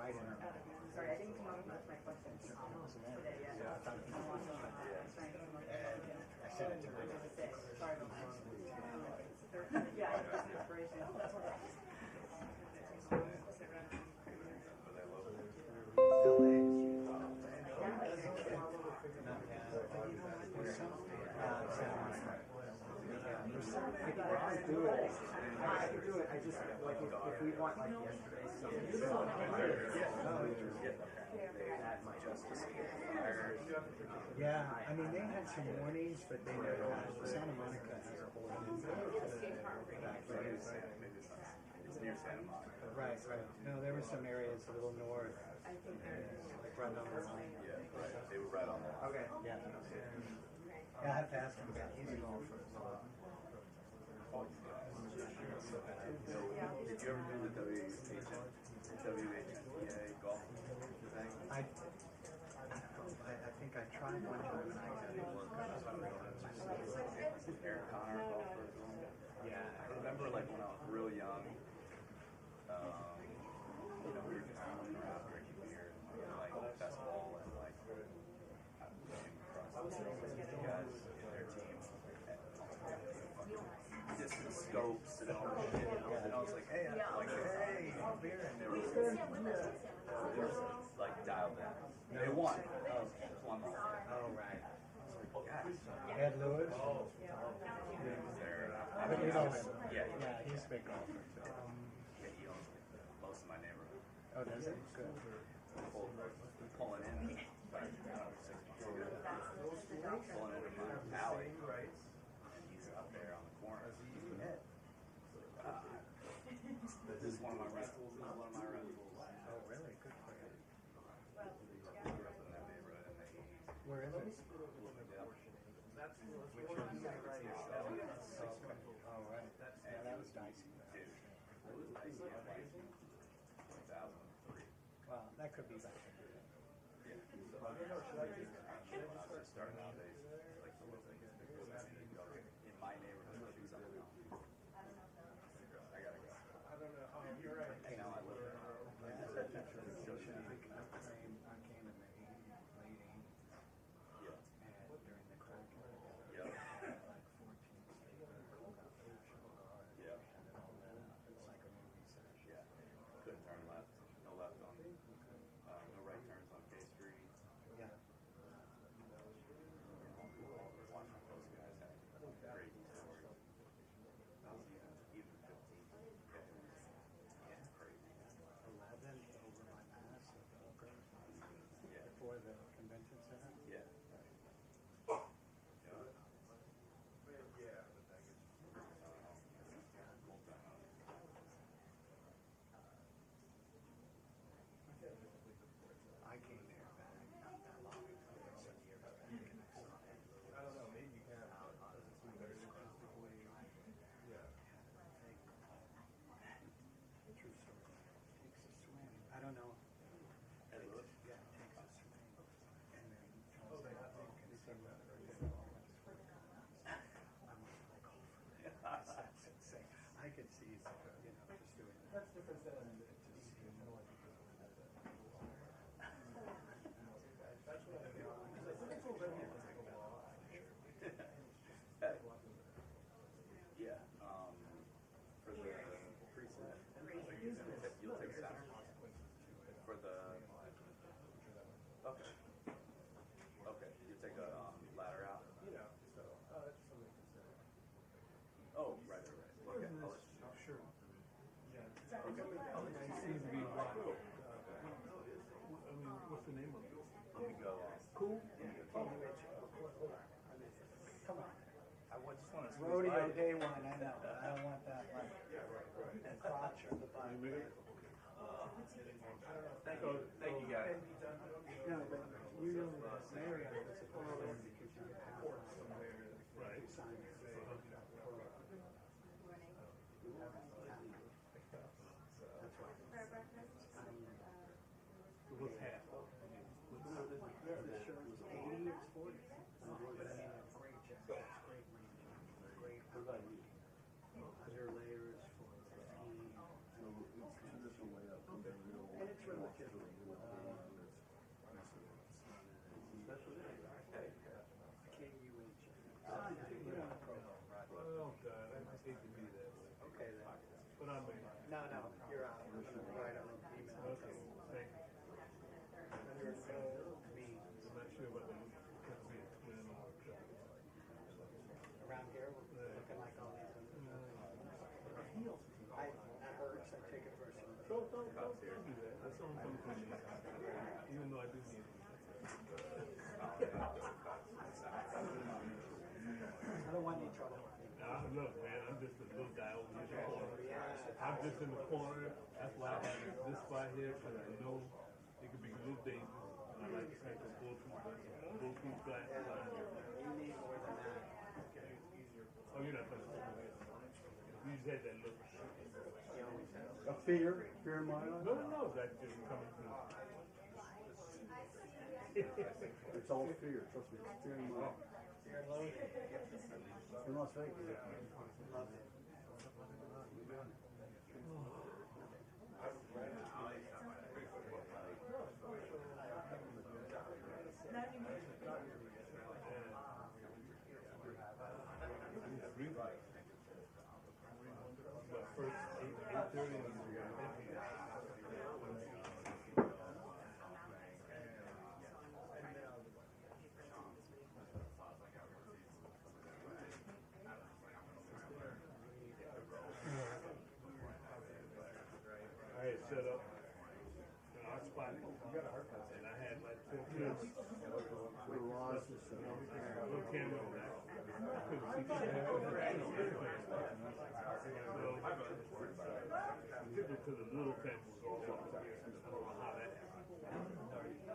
right in her. Sorry, I didn't come up with my questions today yet. I said it to her. Sorry about that. Yeah, I have some inspiration. I could do it. I just like if we want like yesterday something. Yeah, I mean they had some warnings, but they never had. Santa Monica has a whole It's near Santa Monica. Right. No, there were some areas a little north, like right on the line. Yeah, right. They were right on there. Okay. Yeah. Yeah, I have to ask him about his golfer. Did you ever do the WHNPA golf thing? I think I tried one time and I didn't work out. Eric Connor golfer. Yeah. I remember like when I was real young, we were just running around drinking beer and like festival and like I came across you guys in their team distant scopes and all that shit, and I was like, hey, beer, and they were like dialed in. They won. Won the whole thing. Oh, right. Guys. Ed Lewis? Oh. But you know him. Yeah, he's a big golfer too. Yeah, he owns most of my neighborhood. Oh, does he? Good. Pulling in, about 6 months ago, pulling into my alley, and he's up there on the corner. This is one of my rentals. Oh, really? Good for you. I grew up in that neighborhood in the 80s. Where is it? Which is Oh, right. Yeah, that was dicey. Dude, it was dicey in like 2003. Well, that could be better. Yeah. When I was just starting out, like the little things in my neighborhood, do something else. I gotta go. I don't know. Oh, you're right. Hey, now I live there. I came in the late 80s. Yeah. And during the crack era, Yeah. like 14 Yeah. and then all that. It's like a movie set. Yeah. Couldn't turn left. No left on. No right turns on K Street. Yeah. Watching those guys have crazy stories. Even 15. Yeah, crazy. 11 over my mass at the Oakland Yeah. before the convention center. Yeah. I came there back not that long ago, some years back, and I saw it. I don't know, maybe you can. True story. Takes a swing. I don't know. Ed Lewis? Yeah, it takes a swing. And then I'm like, that's insane. I could see, just doing that. That's different than Just that's what I mean. It's already Yeah. For the preset, you'll take center. For the okay. Okay, you take a ladder out. so that's something to consider. Oh, right. Okay, I'll let you know. Sure. Yeah. Okay. I'll let you It know. seems to be right. I mean, what's the name of it? Let me go. Cool. come on. I just want to Rodeo day one, I know. I don't want that like crotch or the bottom. Thank you guys. No, but you know the Marriott is a problem because you have Right. sign it. That's right. What's half? The shirt was 80, it's 40. But I mean, it's great jacket, it's great range, great. Under layers for 15. Well, God, I hate to be that way. Okay, then. But I mean, No, you're out. I'm gonna write on an email. okay, thank you. Under no means. I'm not sure about the could be a twin or a triple. Around here, we're looking like all these. That hurts. I take it personally. Don't do that. That's the only thing for me. Even though I do need it. I don't want any trouble. Look, man, I'm just a little guy over here in the corner. I'm just in the corner. That's why I have this spot here, because I know it could be a little dangerous. And I like to take a bulletproof glass. You need more than that. Oh, you're not going to put me. You just had that look. You always have. A fear in my life? No, that's just coming through. It's all fear, trust me, it's fear in my life. You're loaded. In Las Vegas. Love it. But first, 8:30 I had set up in our spot, and I had like 4 kids. Little camera on that. I couldn't see shit. So, to the little camera was all up here. I don't know how that happened.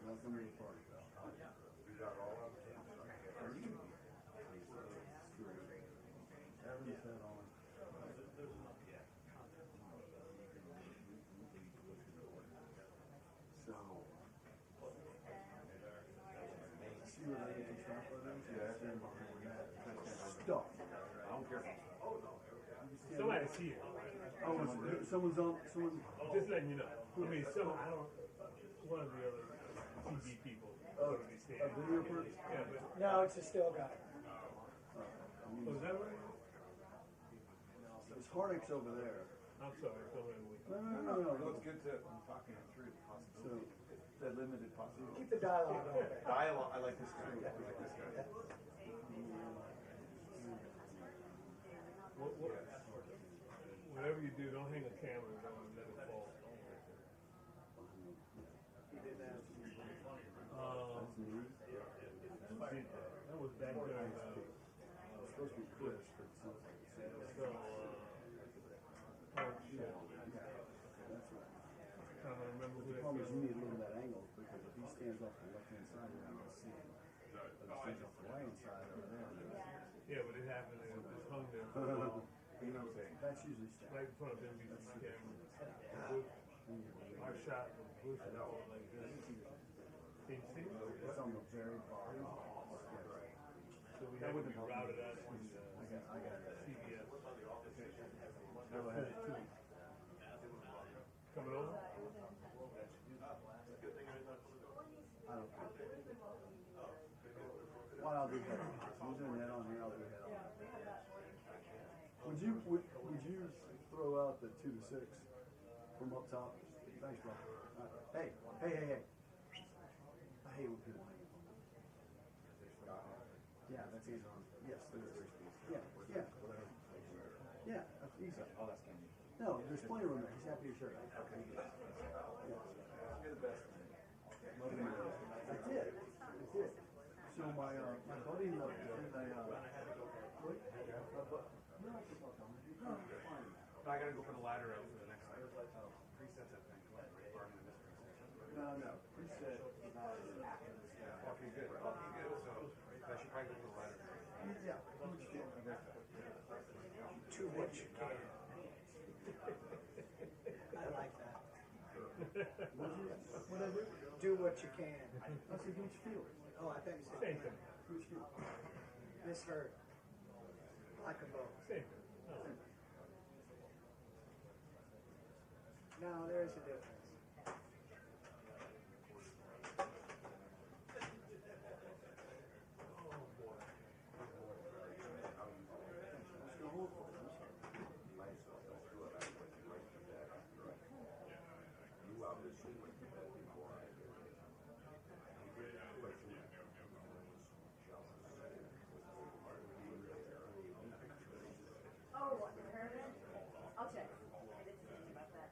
Welcome to the party. Everybody's head on. So, see where they get the stuff for them? Stuff. I don't care. Somebody's here. Oh, someone's on, someone. Just letting you know. I mean, I don't, one of the other TV people. A video person? Yeah, but, No, it's a still guy. was that right? There's heartaches over there. I'm sorry, it's over with. No. It's good to talking it through the possibility. The limited possibility. Keep the dialogue open. Dialogue. I like this guy. I like this guy. Whatever you do, don't hang a camera and don't let it fall. That was back during It's supposed to be Chris, but it sounds like it's so, oh shit. that's right. Trying to remember who The that problem is was. you need a little bit of angle because if he stands off the left-hand side, you're not going to see him. But if he stands off the right-hand side over there, Yeah, but it happened and it just hung there for a while. You know what I'm saying? that's usually stacked. Right in front of NBC camera. Our shot was bush like this. Can you see? It's on the very bottom. So we have to be routed out to I got it. CVS. Go ahead. Coming over? I don't care. What I'll do head on. I'm doing head on here, I'll do head on. Would you throw out the 2 to 6 from up top? Thanks, bro. Hey. I hate when people. Yeah, that's easy on. Yes, there is. Yeah. Yeah, that's easy. Oh, that's Kenny. No, there's plenty of room there. He's happy to share it. Okay. Yeah. You're the best. I did. So my buddy loved it. I gotta go for the ladder out for the next one. Presets, I think. Barring the mystery section. No. Preset is not. Okay, good. So I should probably go for the ladder. Yeah. Too much you can. I like that. What I do? Do what you can. I said, which field? Oh, I thought you said Same thing. Which field? misheard. Like a boat. Same thing. No. No, there is a difference. Oh, what, the pyramid? I'll check. I did think about that.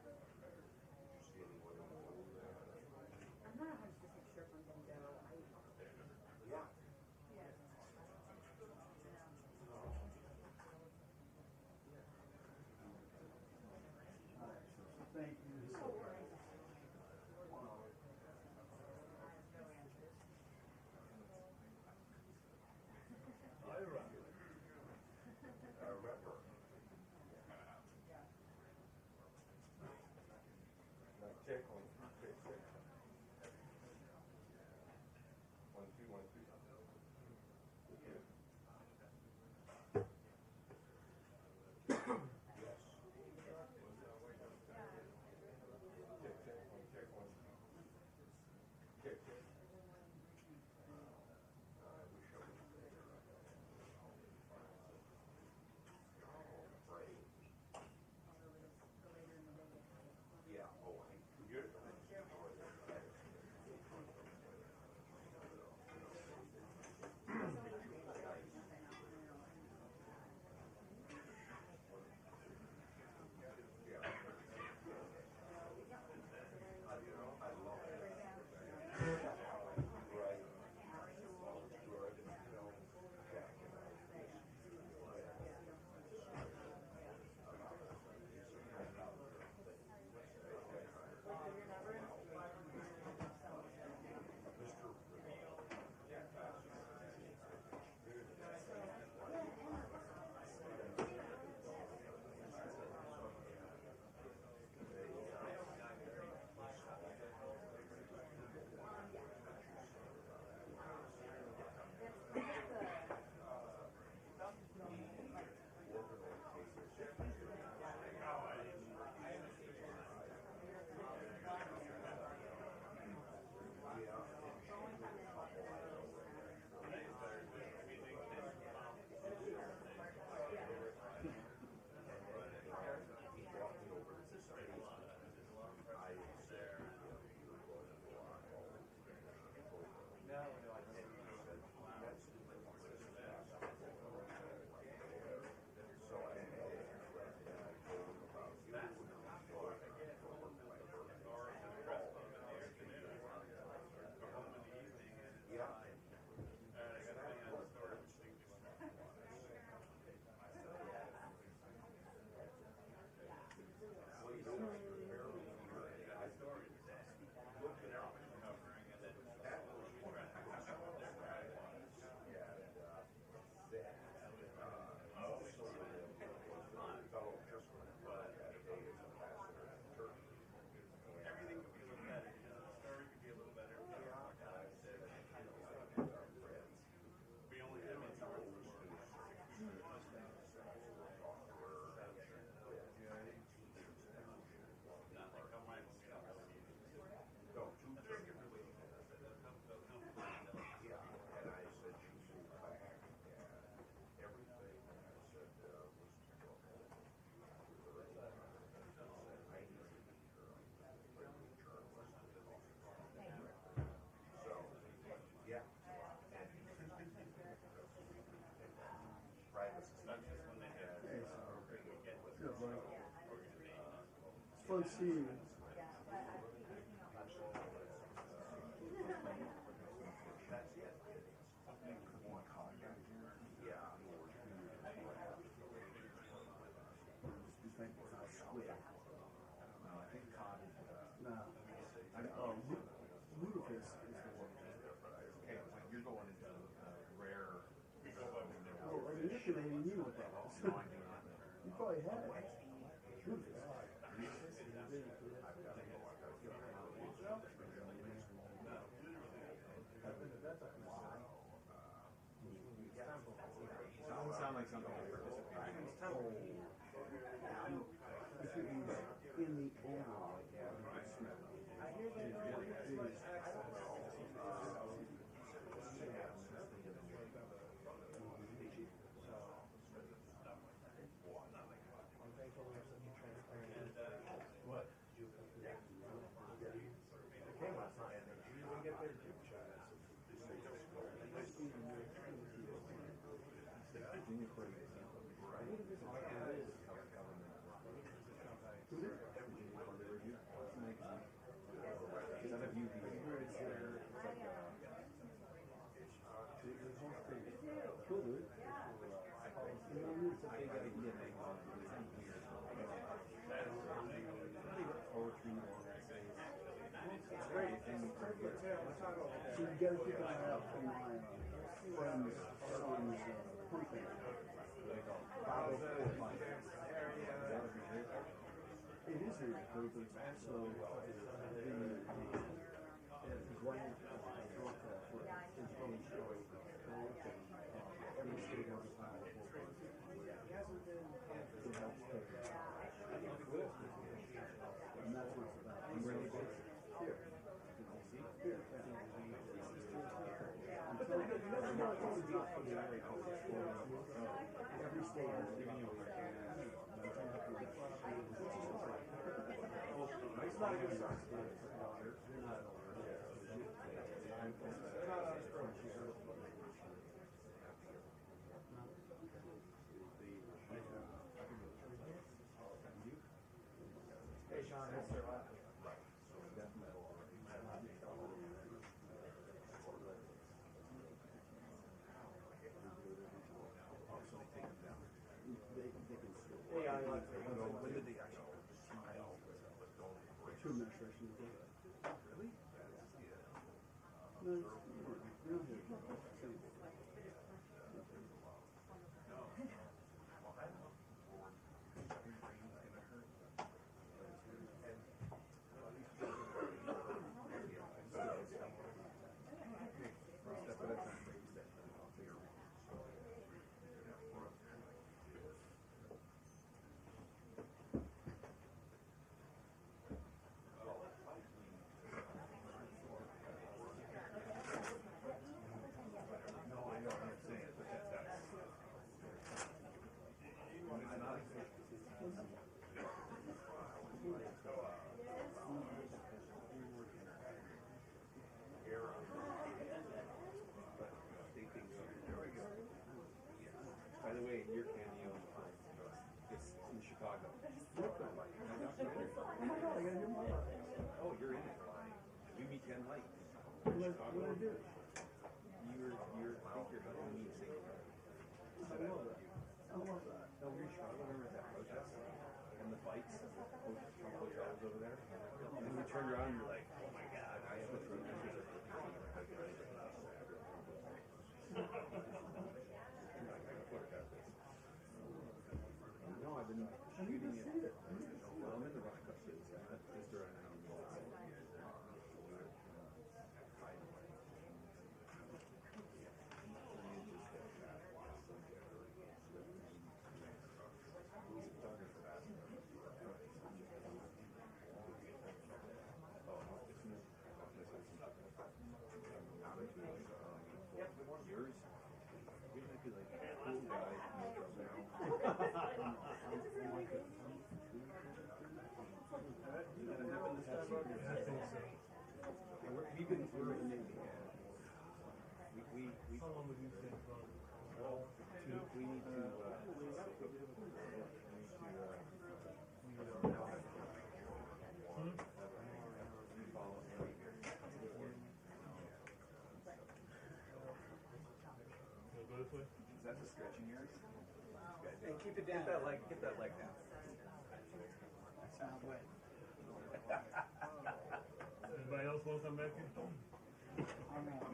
fun seeing you. You should have even knew what that was. You probably had it. Doesn't sound like something I participate in. If it was in the overall, What? It came last night. You usually get their group chat. So you gotta keep an eye out for my friend's son's pumping. It is here, but it's also the grant for his own story. Every state has a plan. It helps pay. And that's what it's about. I'm really big. Here. Here. Every state has given you a it's not a good start. Hey, Sean, yes, sir. Hey, I like when did the actual Two administrations ago. Really? No, it's real good. By the way, your cameo is in Chicago. Oh my God, I gotta hear more about it. Oh, you're in it. We meet Ken Light. What did I do? I think you're helping me sing. I love that. I love that. No, you're in Chicago. Remember that protest and the fights and the Trump hotels over there? And then you turned around and you're like, oh my God, I have a protest. No, I've been shooting it. Well, I'm in the rock cut phase. Just around now. Yours? You might be like a cool guy, no We've been through it. How long would you say from? We need to way. Is that the stretching yours? Hey, keep it down. Get that leg down. That's not wet. Anybody else want to come back in? I'm out.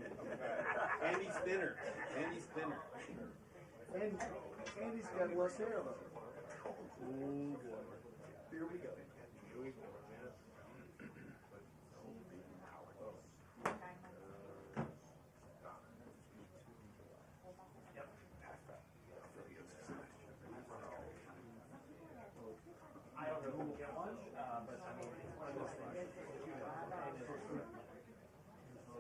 Andy's thinner. Andy's thinner. And Andy's got less hair though. Oh boy. Here we go. Here we go. I don't know if we'll get one, but I mean, it's one of those things.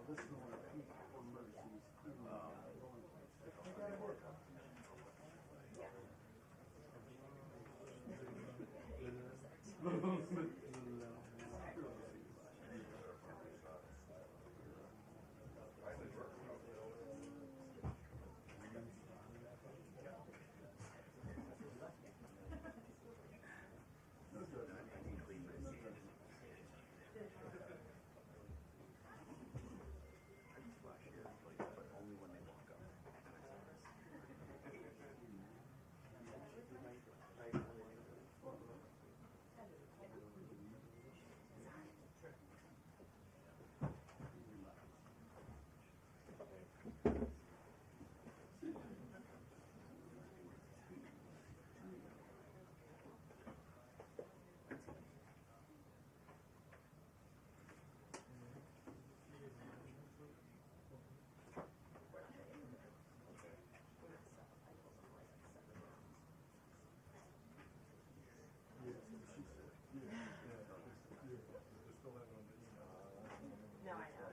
This is one of the peak emergencies. No, I know.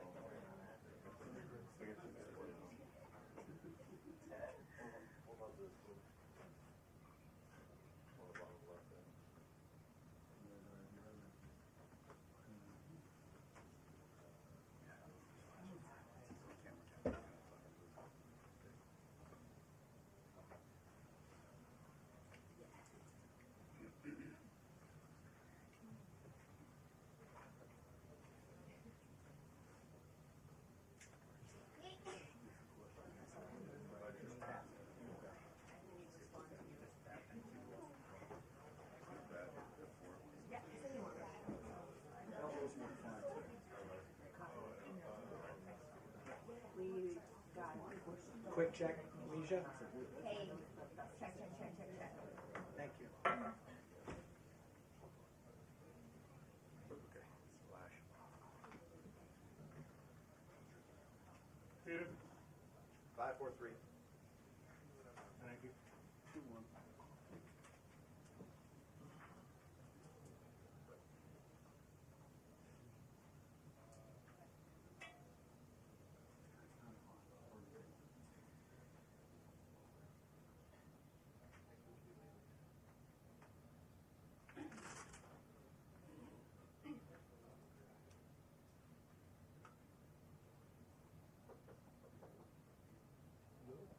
We got Quick check, Alicia. Hey, check. Thank you. Okay. Splash. Peter? 543. Thank you. 2-1.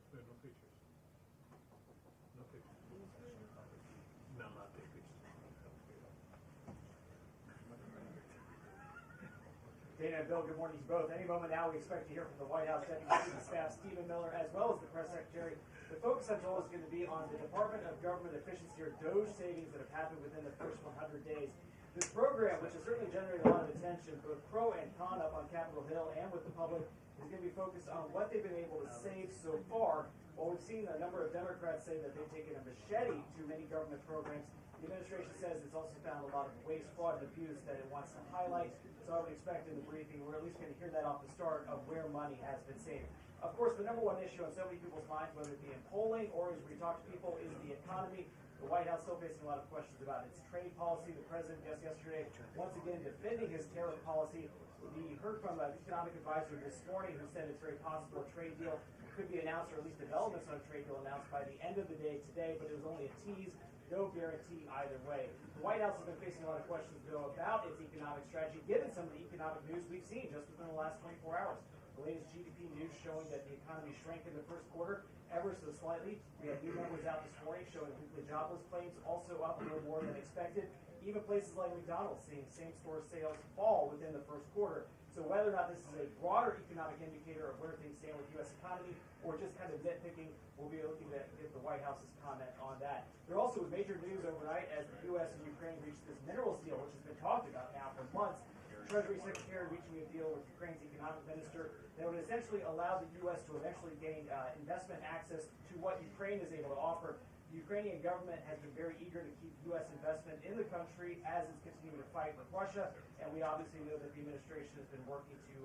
There are no pictures. No pictures. No, not take pictures. Dana and Bill, good morning to you both. Any moment now, we expect to hear from the White House Deputy Chief of Staff Stephen Miller, as well as the Press Secretary. The focus on Joel is going to be on the Department of Government Efficiency, or DOGE, savings that have happened within the first 100 days. This program, which has certainly generated a lot of attention, both pro and con up on Capitol Hill and with the public, is going to be focused on what they've been able to save so far. While we've seen a number of Democrats say that they've taken a machete to many government programs, the administration says it's also found a lot of waste, fraud, and abuse that it wants to highlight. So I would expect in the briefing, we're at least going to hear that off the start of where money has been saved. Of course, the number one issue on so many people's minds, whether it be in polling or as we talk to people, is the economy. The White House still facing a lot of questions about its trade policy. The president just yesterday, once again, defending his tariff policy. We heard from an economic advisor this morning who said it's very possible a trade deal could be announced, or at least developments on a trade deal announced by the end of the day today, but it was only a tease. No guarantee either way. The White House has been facing a lot of questions, though, about its economic strategy, given some of the economic news we've seen just within the last 24 hours. The latest GDP news showing that the economy shrank in the first quarter ever so slightly. We had new numbers out this morning showing weekly jobless claims also up a little more than expected. Even places like McDonald's seeing same-store sales fall within the first quarter. So So whether or not this is a broader economic indicator of where things stand with the U.S. economy or just kind of nitpicking, we'll be looking to get the White House's comment on that. There also was major news overnight as the U.S. and Ukraine reached this minerals deal, which has been talked about now for months. Treasury Secretary reaching a deal with Ukraine's economic minister that would essentially allow the U.S. to eventually gain investment access to what Ukraine is able to offer. The Ukrainian government has been very eager to keep U.S. investment in the country as it's continuing to fight with Russia, and we obviously know that the administration has been working to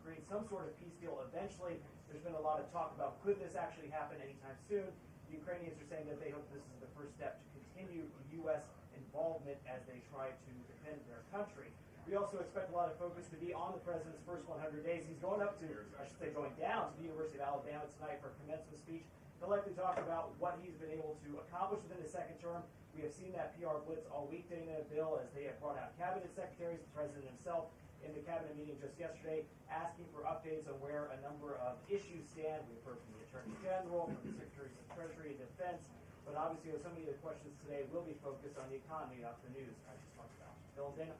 create some sort of peace deal eventually. There's been a lot of talk about could this actually happen anytime soon. The Ukrainians are saying that they hope this is the first step to continue U.S. involvement as they try to defend their country. We also expect a lot of focus to be on the president's first 100 days. He's going up to, I should say going down to the University of Alabama tonight for a commencement speech. He'll likely talk about what he's been able to accomplish within his second term. We have seen that PR blitz all week, Dana, Bill, as they have brought out cabinet secretaries, the president himself in the cabinet meeting just yesterday, asking for updates on where a number of issues stand. We've heard from the Attorney General, from the Secretaries of Treasury and Defense, but obviously so many of the questions today will be focused on the economy, not the news I just talked about. Bill and Dana.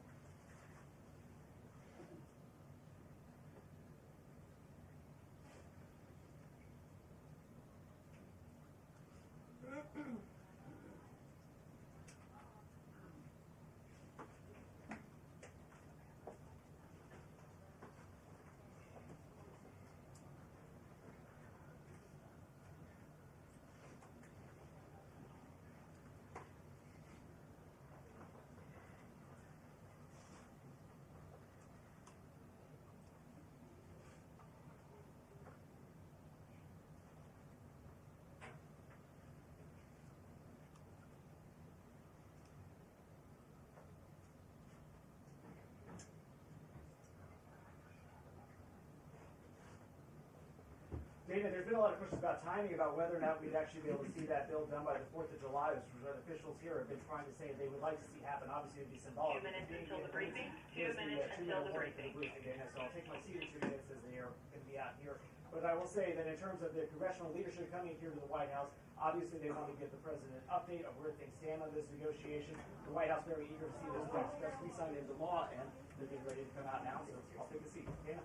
Dana, there's been a lot of questions about timing, about whether or not we'd actually be able to see that bill done by the 4th of July, which is what officials here have been trying to say they would like to see happen. Obviously, it would be symbolic. 2 minutes until the briefing. 2 minutes until the briefing. Dana, so I'll take my seat in 2 minutes as they are going to be out here. But I will say that in terms of the congressional leadership coming here to the White House, obviously they want to give the president an update of where things stand on this negotiation. The White House very eager to see this bill be signed into law, and they're getting ready to come out now, so I'll take a seat. Dana?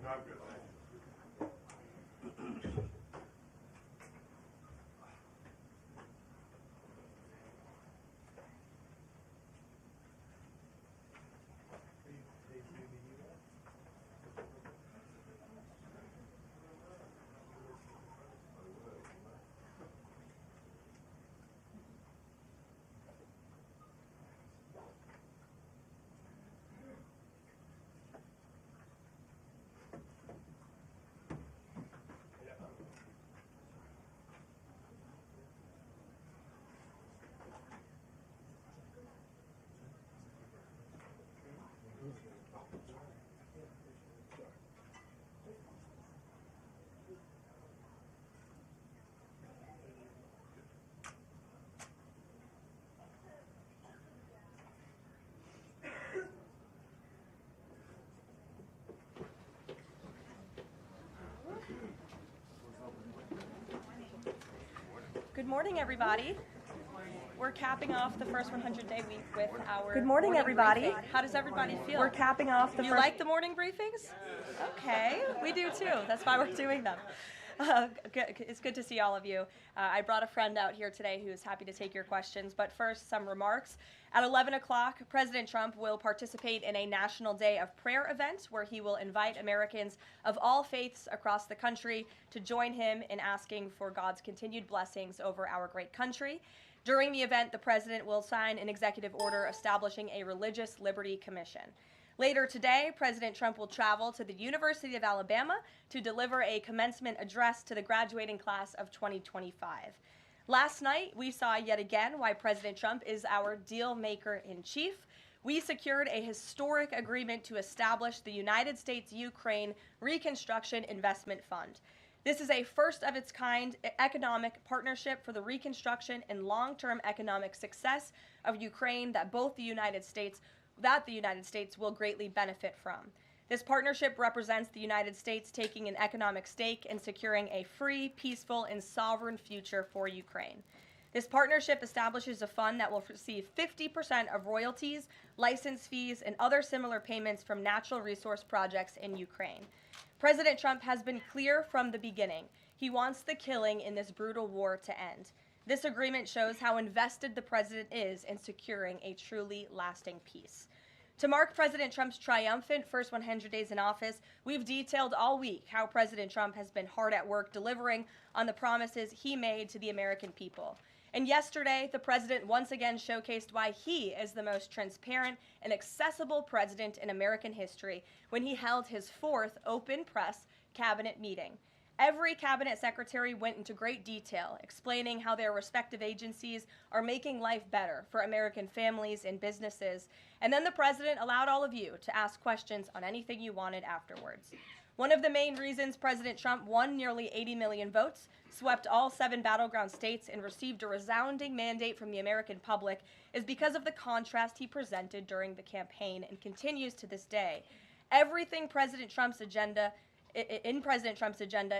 Not good. Good morning, everybody. We're capping off the first 100-day week with our Good morning, everybody. briefing. How does everybody feel? We're capping off the You first... like the morning briefings? Okay, we do too. That's why we're doing them. It's good to see all of you. I brought a friend out here today who is happy to take your questions, but first, some remarks. At 11 o'clock, President Trump will participate in a National Day of Prayer event where he will invite Americans of all faiths across the country to join him in asking for God's continued blessings over our great country. During the event, the president will sign an executive order establishing a Religious Liberty Commission. Later today, President Trump will travel to the University of Alabama to deliver a commencement address to the graduating class of 2025. Last night, we saw yet again why President Trump is our deal maker in chief. We secured a historic agreement to establish the United States-Ukraine Reconstruction Investment Fund. This is a first-of-its-kind economic partnership for the reconstruction and long-term economic success of Ukraine that the United States will greatly benefit from. This partnership represents the United States taking an economic stake in securing a free, peaceful, and sovereign future for Ukraine. This partnership establishes a fund that will receive 50% of royalties, license fees, and other similar payments from natural resource projects in Ukraine. President Trump has been clear from the beginning. He wants the killing in this brutal war to end. This agreement shows how invested the president is in securing a truly lasting peace. To mark President Trump's triumphant first 100 days in office, we've detailed all week how President Trump has been hard at work delivering on the promises he made to the American people. And yesterday, the president once again showcased why he is the most transparent and accessible president in American history when he held his 4th open press cabinet meeting. Every cabinet secretary went into great detail, explaining how their respective agencies are making life better for American families and businesses. And then the president allowed all of you to ask questions on anything you wanted afterwards. One of the main reasons President Trump won nearly 80 million votes, swept all 7 battleground states, and received a resounding mandate from the American public is because of the contrast he presented during the campaign and continues to this day. Everything in President Trump's agenda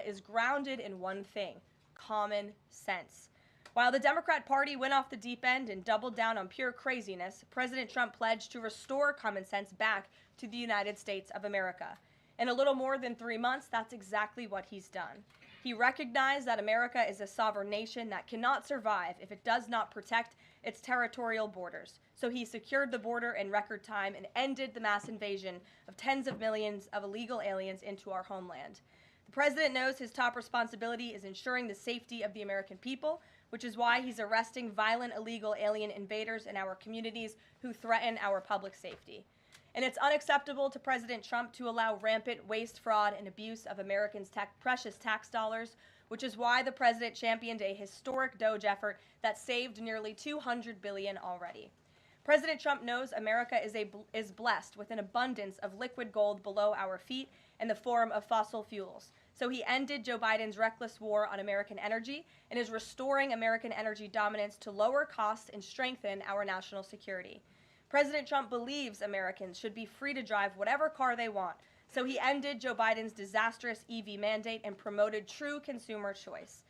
is grounded in one thing: common sense. While the Democrat Party went off the deep end and doubled down on pure craziness, President Trump pledged to restore common sense back to the United States of America. In a little more than 3 months, that's exactly what he's done. He recognized that America is a sovereign nation that cannot survive if it does not protect its territorial borders. So he secured the border in record time and ended the mass invasion of tens of millions of illegal aliens into our homeland. The president knows his top responsibility is ensuring the safety of the American people, which is why he's arresting violent illegal alien invaders in our communities who threaten our public safety. And it's unacceptable to President Trump to allow rampant waste, fraud, and abuse of Americans' precious tax dollars, which is why the president championed a historic DOGE effort that saved nearly $200 billion already. President Trump knows America is blessed with an abundance of liquid gold below our feet in the form of fossil fuels. So he ended Joe Biden's reckless war on American energy and is restoring American energy dominance to lower costs and strengthen our national security. President Trump believes Americans should be free to drive whatever car they want, so he ended Joe Biden's disastrous EV mandate and promoted true consumer choice.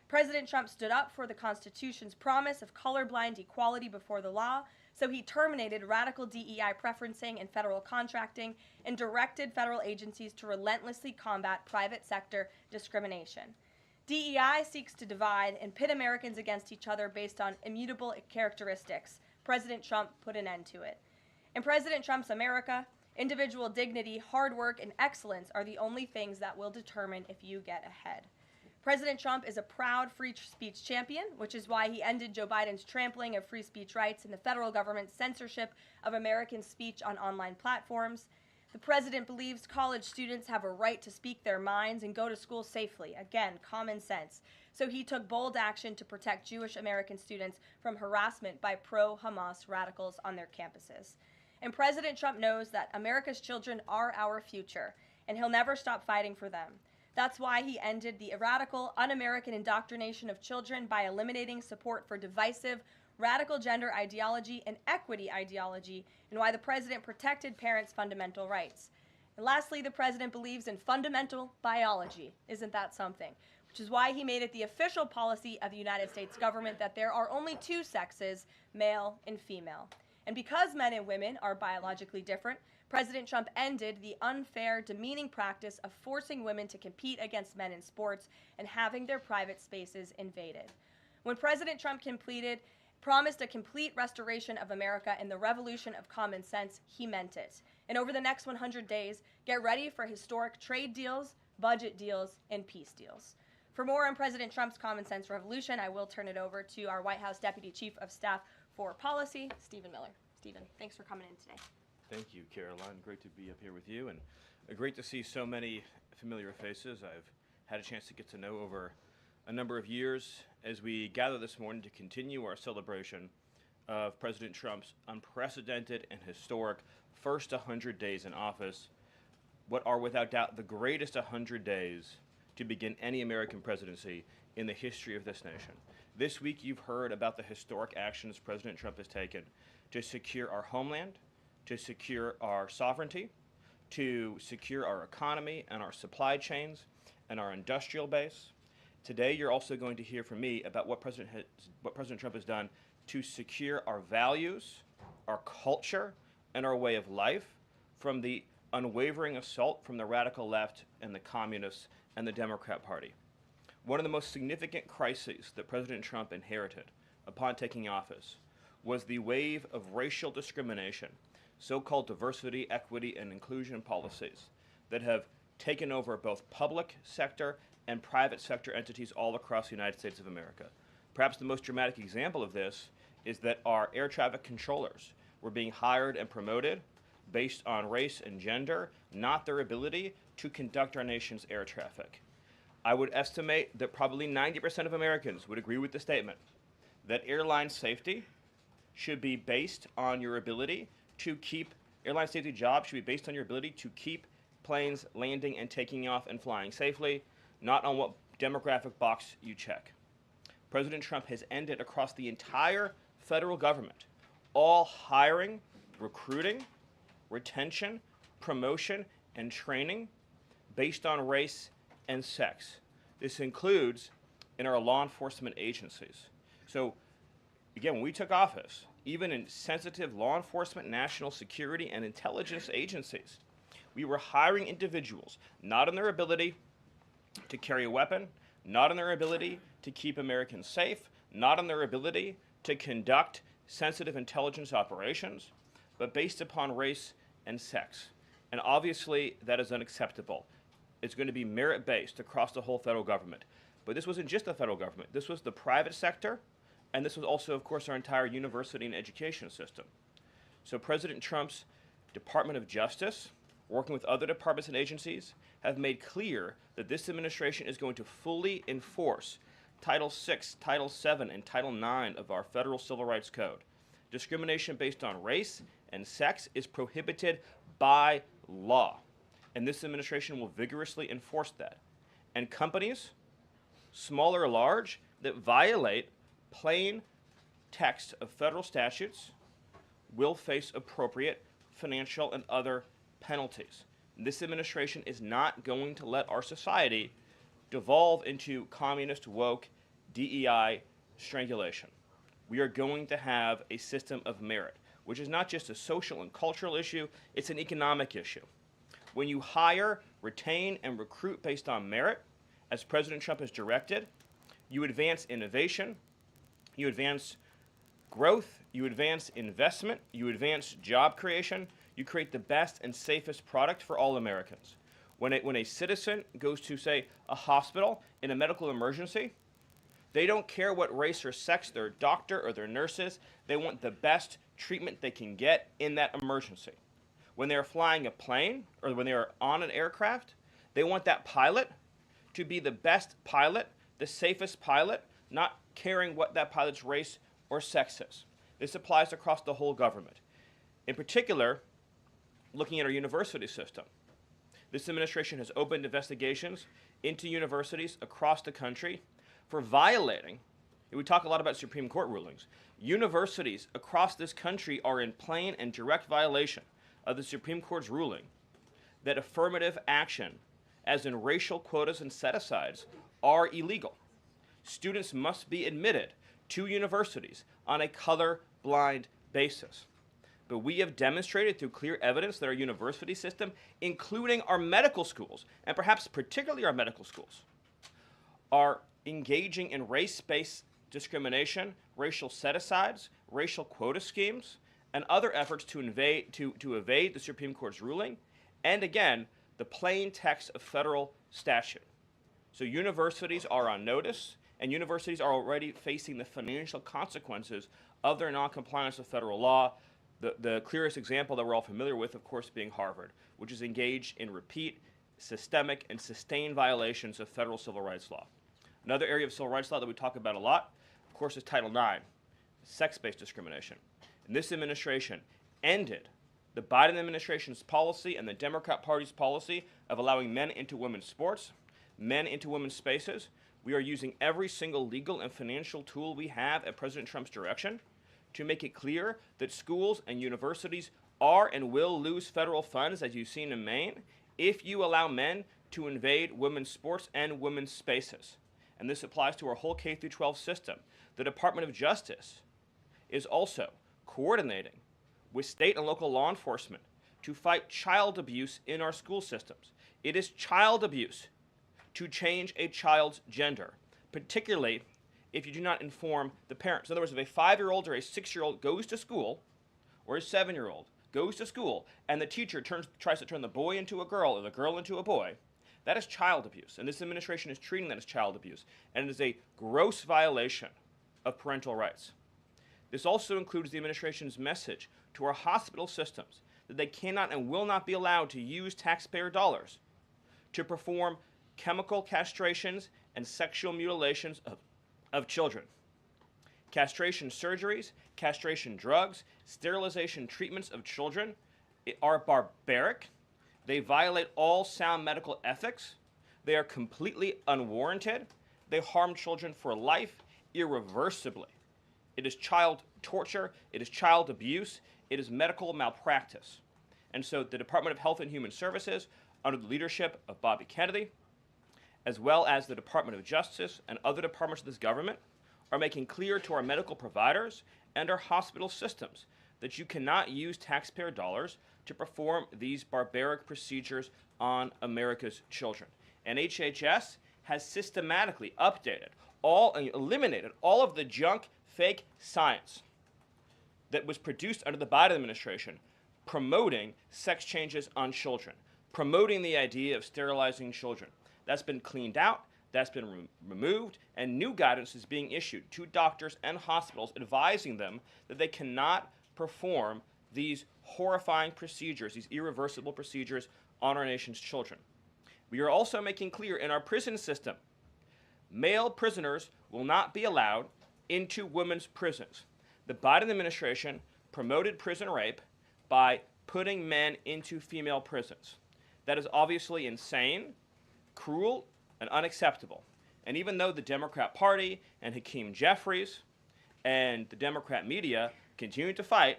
President Trump stood up for the Constitution's promise of colorblind equality before the law, so he terminated radical DEI preferencing and federal contracting and directed federal agencies to relentlessly combat private sector discrimination. DEI seeks to divide and pit Americans against each other based on immutable characteristics. President Trump put an end to it. In President Trump's America, individual dignity, hard work, and excellence are the only things that will determine if you get ahead. President Trump is a proud free speech champion, which is why he ended Joe Biden's trampling of free speech rights and the federal government's censorship of American speech on online platforms. The president believes college students have a right to speak their minds and go to school safely. Again, common sense. So he took bold action to protect Jewish American students from harassment by pro-Hamas radicals on their campuses. And President Trump knows that America's children are our future, and he'll never stop fighting for them. That's why he ended the radical, un-American indoctrination of children by eliminating support for divisive, radical gender ideology and equity ideology, and why the president protected parents' fundamental rights. And lastly, the president believes in fundamental biology. Isn't that something? Which is why he made it the official policy of the United States government that there are only 2 sexes, male and female. And because men and women are biologically different, President Trump ended the unfair, demeaning practice of forcing women to compete against men in sports and having their private spaces invaded. When President Trump promised a complete restoration of America and the revolution of common sense, he meant it. And over the next 100 days, get ready for historic trade deals, budget deals, and peace deals. For more on President Trump's common sense revolution, I will turn it over to our White House Deputy Chief of Staff for Policy, Stephen Miller. Stephen, thanks for coming in today. Thank you, Caroline. Great to be up here with you, and great to see so many familiar faces I've had a chance to get to know over a number of years as we gather this morning to continue our celebration of President Trump's unprecedented and historic first 100 days in office, what are without doubt the greatest 100 days to begin any American presidency in the history of this nation. This week you've heard about the historic actions President Trump has taken to secure our homeland, to secure our sovereignty, to secure our economy and our supply chains and our industrial base. Today, you're also going to hear from me about what President Trump has done to secure our values, our culture, and our way of life from the unwavering assault from the radical left and the communists and the Democrat Party. One of the most significant crises that President Trump inherited upon taking office was the wave of racial discrimination, so-called diversity, equity, and inclusion policies that have taken over both public sector and private sector entities all across the United States of America. Perhaps the most dramatic example of this is that our air traffic controllers were being hired and promoted based on race and gender, not their ability to conduct our nation's air traffic. I would estimate that probably 90% of Americans would agree with the statement that airline safety should be based on your ability to keep, airline safety jobs should be based on your ability to keep planes landing and taking off and flying safely, not on what demographic box you check. President Trump has ended across the entire federal government all hiring, recruiting, retention, promotion, and training based on race and sex. This includes in our law enforcement agencies. So again, when we took office, even in sensitive law enforcement, national security, and intelligence agencies, we were hiring individuals not on their ability to carry a weapon, not on their ability to keep Americans safe, not on their ability to conduct sensitive intelligence operations, but based upon race and sex. And obviously, that is unacceptable. It's going to be merit-based across the whole federal government. But this wasn't just the federal government. This was the private sector, and this was also, of course, our entire university and education system. So President Trump's Department of Justice, working with other departments and agencies, have made clear that this administration is going to fully enforce Title VI, Title VII, and Title IX of our Federal Civil Rights Code. Discrimination based on race and sex is prohibited by law, and this administration will vigorously enforce that. And companies, small or large, that violate plain text of federal statutes will face appropriate financial and other penalties. This administration is not going to let our society devolve into communist, woke, DEI strangulation. We are going to have a system of merit, which is not just a social and cultural issue, it's an economic issue. When you hire, retain, and recruit based on merit, as President Trump has directed, you advance innovation, you advance growth, you advance investment, you advance job creation, you create the best and safest product for all Americans. When a citizen goes to, say, a hospital in a medical emergency, they don't care what race or sex their doctor or their nurse is. They want the best treatment they can get in that emergency. When they're flying a plane or when they're on an aircraft, they want that pilot to be the best pilot, the safest pilot, not caring what that pilot's race or sex is. This applies across the whole government. In particular, looking at our university system, this administration has opened investigations into universities across the country for violating, we talk a lot about Supreme Court rulings, universities across this country are in plain and direct violation of the Supreme Court's ruling that affirmative action, as in racial quotas and set-asides, are illegal. Students must be admitted to universities on a color-blind basis. But we have demonstrated through clear evidence that our university system, including our medical schools, and perhaps particularly our medical schools, are engaging in race-based discrimination, racial set-asides, racial quota schemes, and other efforts to evade the Supreme Court's ruling, and again, the plain text of federal statute. So universities are on notice, and universities are already facing the financial consequences of their noncompliance with federal law. The clearest example that we're all familiar with, of course, being Harvard, which is engaged in repeat, systemic, and sustained violations of federal civil rights law. Another area of civil rights law that we talk about a lot, of course, is Title IX, sex-based discrimination. And this administration ended the Biden administration's policy and the Democrat Party's policy of allowing men into women's sports, men into women's spaces. We are using every single legal and financial tool we have at President Trump's direction to make it clear that schools and universities are and will lose federal funds, as you've seen in Maine, if you allow men to invade women's sports and women's spaces. And this applies to our whole K-12 system. The Department of Justice is also coordinating with state and local law enforcement to fight child abuse in our school systems. It is child abuse to change a child's gender, particularly if you do not inform the parents. In other words, if a 5-year-old or a 6-year-old goes to school, or a 7-year-old goes to school, and the teacher tries to turn the boy into a girl or the girl into a boy, that is child abuse. And this administration is treating that as child abuse. And it is a gross violation of parental rights. This also includes the administration's message to our hospital systems that they cannot and will not be allowed to use taxpayer dollars to perform chemical castrations and sexual mutilations of children. Castration surgeries, castration drugs, sterilization treatments of children are barbaric. They violate all sound medical ethics. They are completely unwarranted. They harm children for life irreversibly. It is child torture. It is child abuse. It is medical malpractice. And so the Department of Health and Human Services, under the leadership of Bobby Kennedy, as well as the Department of Justice and other departments of this government, are making clear to our medical providers and our hospital systems that you cannot use taxpayer dollars to perform these barbaric procedures on America's children. And HHS has systematically eliminated all of the junk, fake science that was produced under the Biden administration promoting sex changes on children, promoting the idea of sterilizing children. That's been cleaned out, that's been removed, and new guidance is being issued to doctors and hospitals advising them that they cannot perform these horrifying procedures, these irreversible procedures on our nation's children. We are also making clear in our prison system, male prisoners will not be allowed into women's prisons. The Biden administration promoted prison rape by putting men into female prisons. That is obviously insane, cruel, and unacceptable. And even though the Democrat Party and Hakeem Jeffries and the Democrat media continue to fight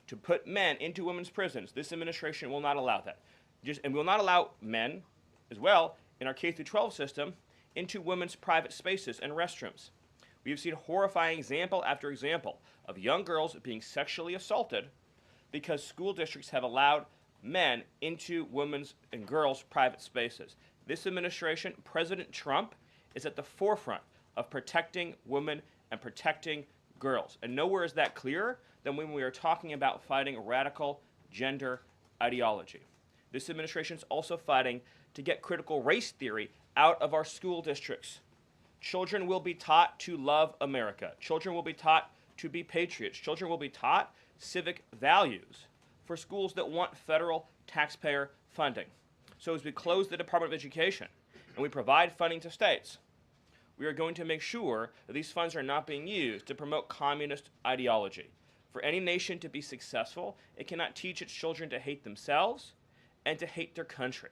to put men into women's prisons, this administration will not allow that. And will not allow men, as well, in our K-12 system, into women's private spaces and restrooms. We have seen horrifying example after example of young girls being sexually assaulted because school districts have allowed men into women's and girls' private spaces. This administration, President Trump, is at the forefront of protecting women and protecting girls. And nowhere is that clearer than when we are talking about fighting radical gender ideology. This administration is also fighting to get critical race theory out of our school districts. Children will be taught to love America. Children will be taught to be patriots. Children will be taught civic values for schools that want federal taxpayer funding. So as we close the Department of Education and we provide funding to states, we are going to make sure that these funds are not being used to promote communist ideology. For any nation to be successful, it cannot teach its children to hate themselves and to hate their country.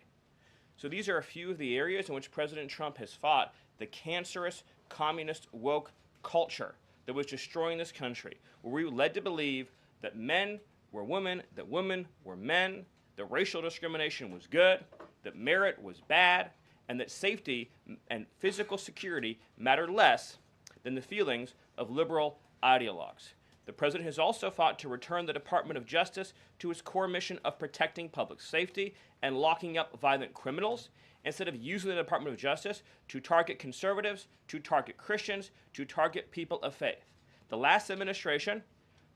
So these are a few of the areas in which President Trump has fought the cancerous communist woke culture that was destroying this country, where we were led to believe that men were women, that women were men, that racial discrimination was good, that merit was bad, and that safety and physical security mattered less than the feelings of liberal ideologues. The president has also fought to return the Department of Justice to its core mission of protecting public safety and locking up violent criminals, instead of using the Department of Justice to target conservatives, to target Christians, to target people of faith. The last administration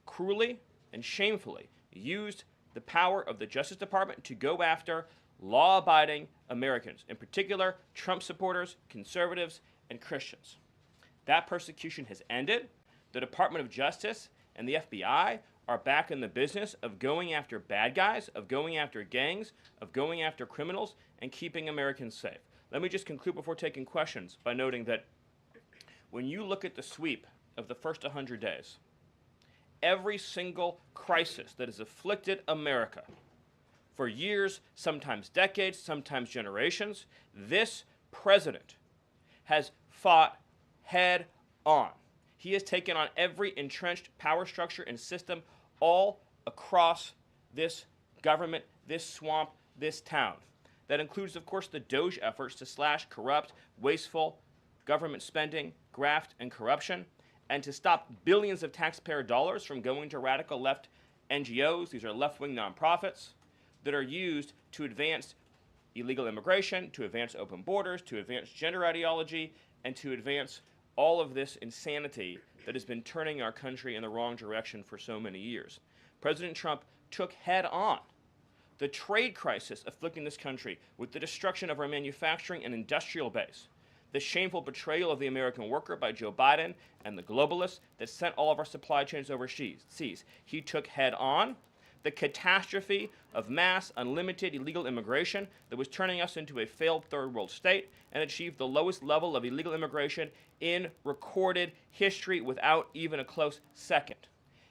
cruelly and shamefully used the power of the Justice Department to go after law-abiding Americans, in particular Trump supporters, conservatives, and Christians. That persecution has ended. The Department of Justice and the FBI are back in the business of going after bad guys, of going after gangs, of going after criminals, and keeping Americans safe. Let me just conclude before taking questions by noting that when you look at the sweep of the first 100 days, every single crisis that has afflicted America for years, sometimes decades, sometimes generations, this president has fought head on. He has taken on every entrenched power structure and system all across this government, this swamp, this town. That includes, of course, the Doge efforts to slash corrupt, wasteful government spending, graft, and corruption, and to stop billions of taxpayer dollars from going to radical left NGOs. These are left-wing nonprofits that are used to advance illegal immigration, to advance open borders, to advance gender ideology, and to advance all of this insanity that has been turning our country in the wrong direction for so many years. President Trump took head on the trade crisis afflicting this country with the destruction of our manufacturing and industrial base, the shameful betrayal of the American worker by Joe Biden and the globalists that sent all of our supply chains overseas. He took head on the catastrophe of mass, unlimited illegal immigration that was turning us into a failed third world state, and achieved the lowest level of illegal immigration in recorded history without even a close second.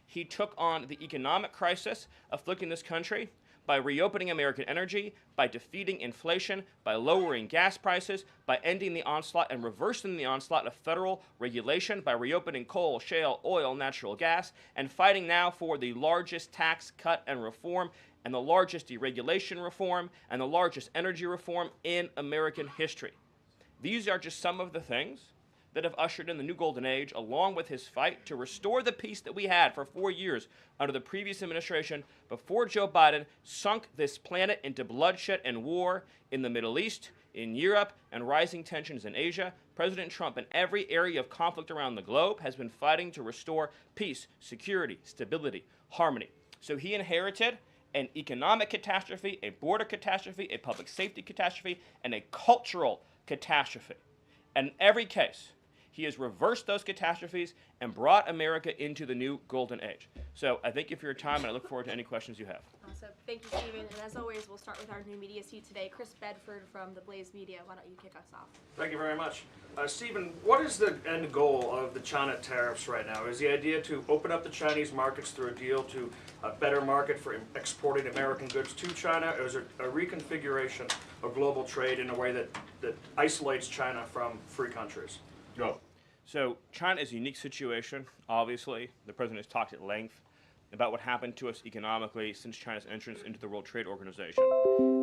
He took on the economic crisis afflicting this country by reopening American energy, by defeating inflation, by lowering gas prices, by ending the onslaught and reversing the onslaught of federal regulation, by reopening coal, shale, oil, natural gas, and fighting now for the largest tax cut and reform, and the largest deregulation reform, and the largest energy reform in American history. These are just some of the things that have ushered in the new golden age, along with his fight to restore the peace that we had for 4 years under the previous administration before Joe Biden sunk this planet into bloodshed and war in the Middle East, in Europe, and rising tensions in Asia. President Trump, in every area of conflict around the globe, has been fighting to restore peace, security, stability, harmony. So he inherited an economic catastrophe, a border catastrophe, a public safety catastrophe, and a cultural catastrophe. And in every case, he has reversed those catastrophes and brought America into the new golden age. So I thank you for your time, and I look forward to any questions you have. Awesome. Thank you, Stephen. And as always, we'll start with our new media seat today. Chris Bedford from the Blaze Media. Why don't you kick us off? Thank you very much. Stephen, what is the end goal of the China tariffs right now? Is the idea to open up the Chinese markets through a deal to a better market for exporting American goods to China, or is it a reconfiguration of global trade in a way that isolates China from free countries? No. So China is a unique situation, obviously. The president has talked at length about what happened to us economically since China's entrance into the World Trade Organization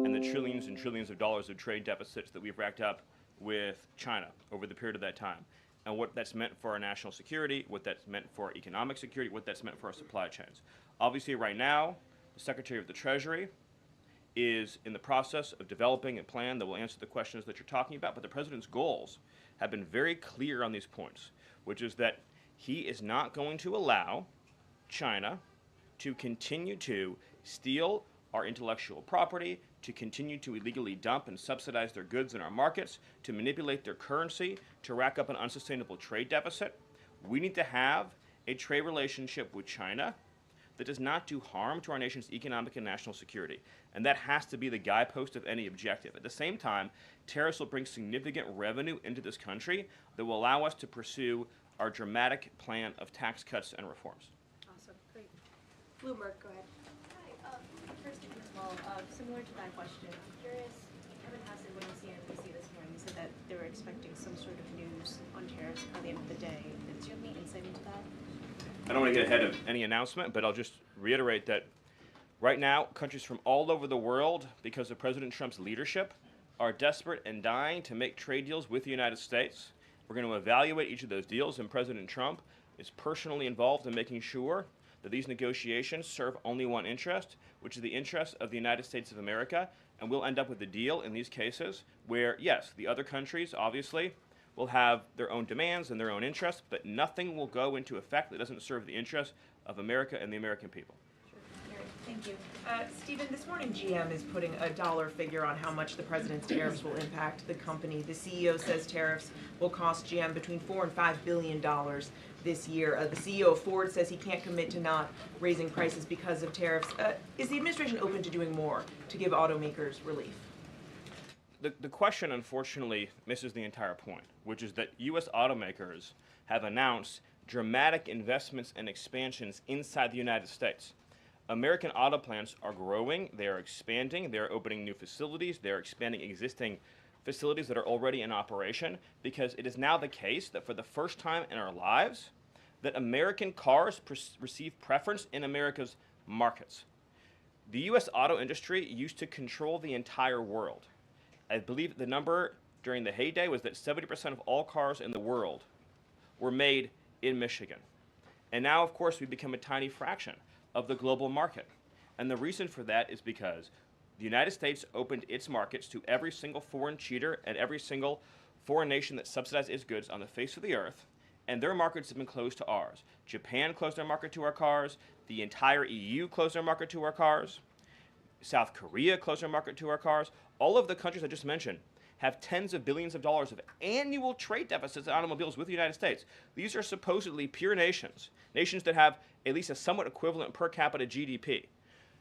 and the trillions and trillions of dollars of trade deficits that we've racked up with China over the period of that time, and what that's meant for our national security, what that's meant for our economic security, what that's meant for our supply chains. Obviously, right now, the Secretary of the Treasury is in the process of developing a plan that will answer the questions that you're talking about, but the president's goals have been very clear on these points, which is that he is not going to allow China to continue to steal our intellectual property, to continue to illegally dump and subsidize their goods in our markets, to manipulate their currency, to rack up an unsustainable trade deficit. We need to have a trade relationship with China that does not do harm to our nation's economic and national security. And that has to be the guidepost of any objective. At the same time, tariffs will bring significant revenue into this country that will allow us to pursue our dramatic plan of tax cuts and reforms. Awesome. Great. Bloomberg, go ahead. Hi. First, as well, similar to that question, I'm curious, Kevin Hassett, when you see NBC this morning, said that they were expecting some sort of news on tariffs by the end of the day. Do you have any insight into that? I don't want to get ahead of any announcement, but I'll just reiterate that right now, countries from all over the world, because of President Trump's leadership, are desperate and dying to make trade deals with the United States. We're going to evaluate each of those deals, and President Trump is personally involved in making sure that these negotiations serve only one interest, which is the interest of the United States of America, and we'll end up with a deal in these cases where, yes, the other countries, obviously, will have their own demands and their own interests, but nothing will go into effect that doesn't serve the interests of America and the American people. Thank you. Stephen, this morning GM is putting a dollar figure on how much the president's tariffs will impact the company. The CEO says tariffs will cost GM between $4 and $5 billion this year. The CEO of Ford says he can't commit to not raising prices because of tariffs. Is the administration open to doing more to give automakers relief? The question, unfortunately, misses the entire point, which is that U.S. automakers have announced dramatic investments and expansions inside the United States. American auto plants are growing, they are expanding, they're opening new facilities, they're expanding existing facilities that are already in operation, because it is now the case that for the first time in our lives, that American cars receive preference in America's markets. The U.S. auto industry used to control the entire world. I believe the number during the heyday was that 70% of all cars in the world were made in Michigan. And now, of course, we've become a tiny fraction of the global market. And the reason for that is because the United States opened its markets to every single foreign cheater and every single foreign nation that subsidized its goods on the face of the earth, and their markets have been closed to ours. Japan closed their market to our cars. The entire EU closed their market to our cars. South Korea closed their market to our cars. All of the countries I just mentioned have tens of billions of dollars of annual trade deficits in automobiles with the United States. These are supposedly pure nations, nations that have at least a somewhat equivalent per capita GDP.